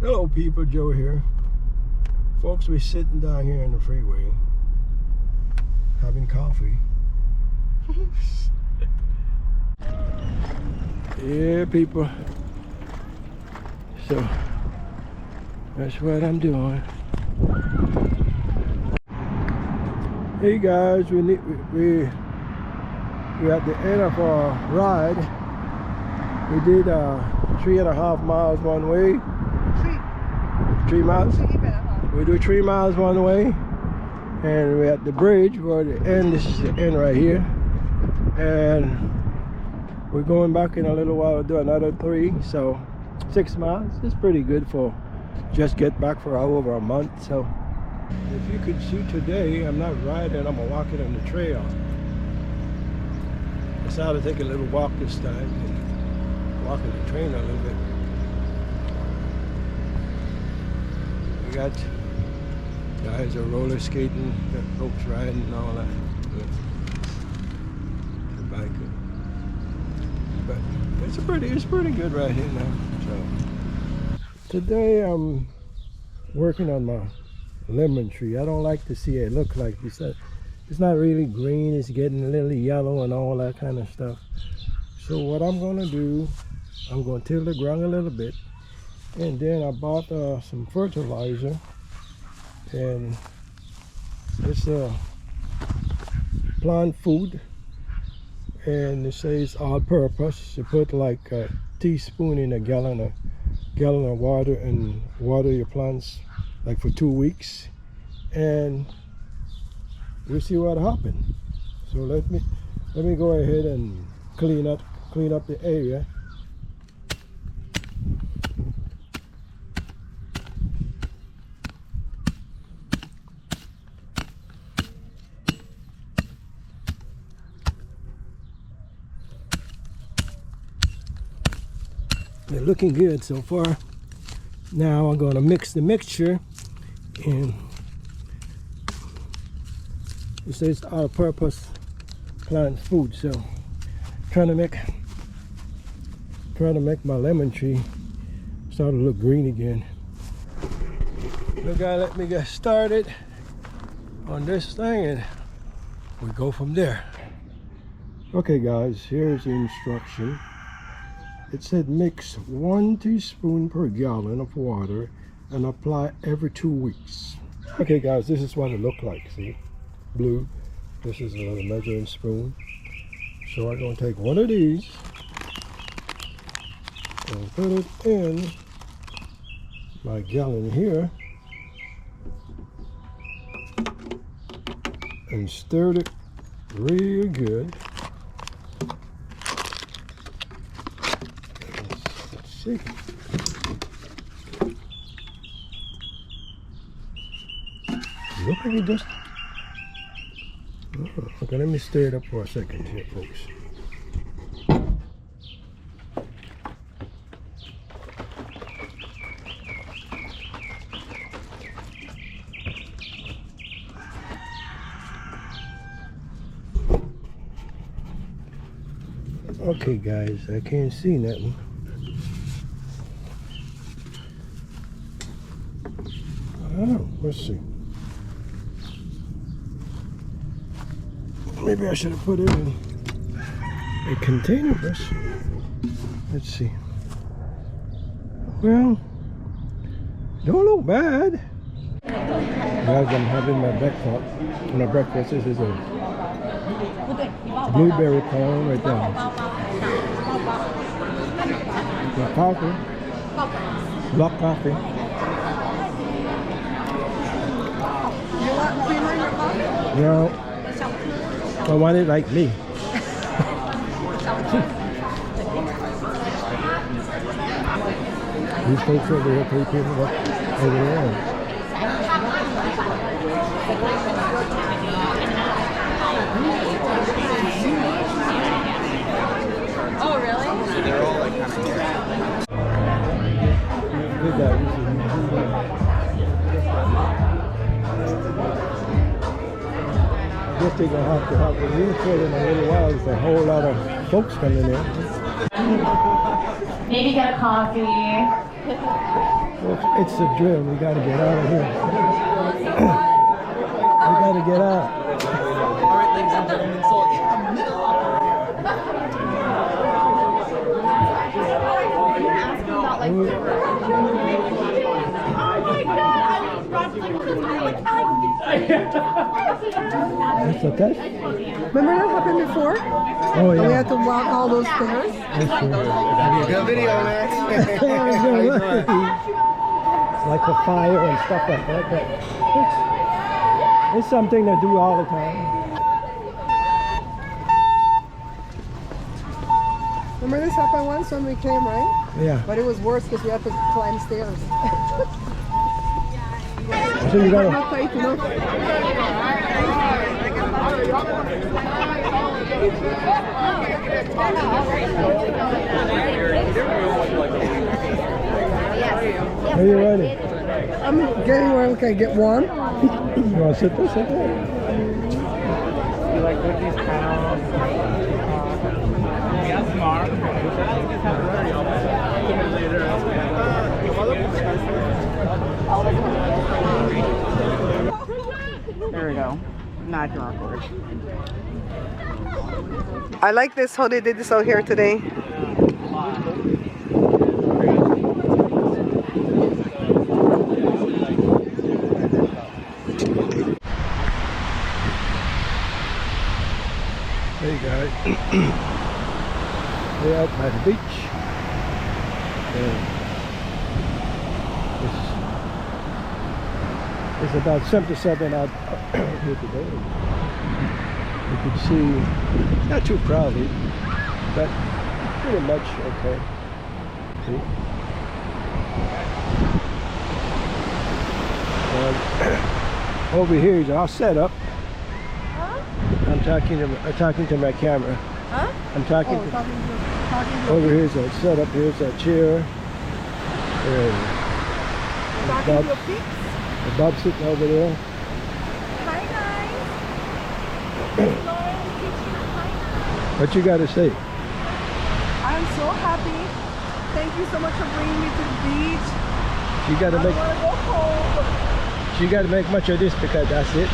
Hello people, Joe here. Folks, we're sitting down here in the freeway having coffee. Yeah, people. So that's what I'm doing. Hey guys, we're at the end of our ride. We did 3.5 miles one way. 3 miles. We do 3 miles one way, and we're at the bridge where the end. This is the end right here, and we're going back in a little while to do another 3, so 6 miles. It's pretty good for just get back for over a month. So if you could see today, I'm not riding, I'm walking on the trail. I decided to take a little walk this time and walking the train a little bit. We got guys are roller skating, got folks riding and all that. The biker. But it's pretty good right here now. So today I'm working on my lemon tree. I don't like to see it look like this. It's not really green, it's getting a little yellow and all that kind of stuff. So what I'm gonna do, I'm gonna till the ground a little bit, and then I bought some fertilizer, and it's plant food, and it says all purpose. You put like a teaspoon in a gallon of water and water your plants like for 2 weeks, and we'll see what happens. So let me go ahead and clean up the area. They're looking good so far. Now I'm going to mix the mixture, and it says all-purpose plant food. So trying to make my lemon tree start to look green again. Look, guys, let me get started on this thing and we go from there. Okay guys, here's the instruction. It said mix 1 teaspoon per gallon of water and apply every 2 weeks. Okay guys, this is what it looked like. See, blue. This is a measuring spoon. So I'm going to take one of these and put it in my gallon here and stir it real good. Let's see. Look like it just... Oh, okay, let me stir it up for a second here, folks. Okay guys, I can't see nothing. Oh, let's see. Maybe I should have put it in a container first. Let's see. Well, don't look bad. Guys, I'm having my breakfast. My breakfast, this is a blueberry corn right there. My coffee. Black coffee. You want creamer in your coffee? No. I want it like me. These folks over here take people up over there. Oh, really? So they're all like kind of Good guy. I guess they're gonna have to have the new foot in a little while. There's a whole lot of folks coming in. Maybe get a coffee. It's a drill. We gotta get out of here. We gotta get out. All right, ladies and gentlemen, so in the middle of That's a test? Remember that happened before? Oh, We yeah. had to walk all those stairs. That's true. good video, man. It's like a fire and stuff like that. But it's something to do all the time. Remember this happened once when we came, right? Yeah. But it was worse because we had to climb stairs. So you gotta. Not tight enough. Are you ready? I'm getting where we can get warm. You want to sit there? Sit there. You like with these panels? Yes, Mark. There we go. Not awkward. I like this, how they did this out here today. Hey guys, we're out by the beach. And it's about 7 out here today. You can see it's not too crowded, but pretty much okay. See? Over here is our setup. I'm talking to my camera. Huh? I'm talking Oh, to, talking over here's a setup, here's a chair. And to your peeps. the Bob sitting over there. Hi guys. What you gotta say? I'm so happy. Thank you so much for bringing me to the beach. You gotta I make want to go home. you gotta make much of this because that's it.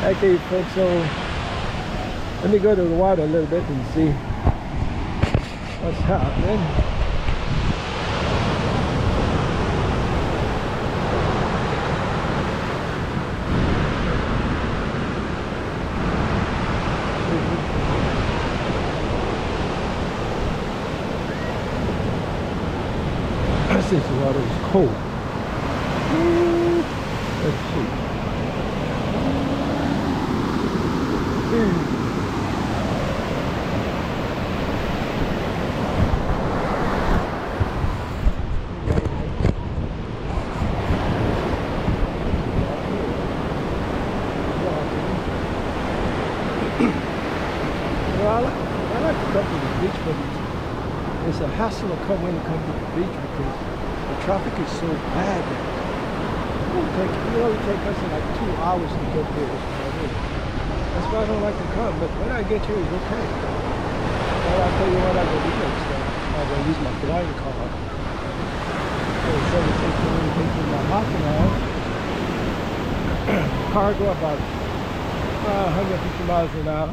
Okay folks, so let me go to the water a little bit and see what's happening. Since the water is cold. Let's see. Well, I like to come to the beach, but it's a hassle to come when you come to the beach because the traffic is so bad. It only take us like 2 hours to get there. That's why I don't like to come, but when I get here, it's okay. Well, I'll tell you what I'm going to do next time. I'm going to use my flying car. Instead of taking my half an hour, car go about 150 miles an hour.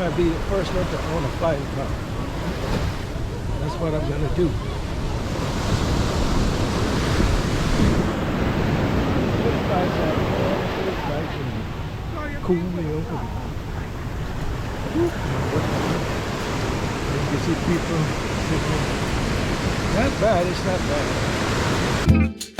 I'll be the first one to own a flying car. That's what I'm going to do. It's nice out there. It's nice and cool, you know. You can see people sitting. Not bad, it's not bad.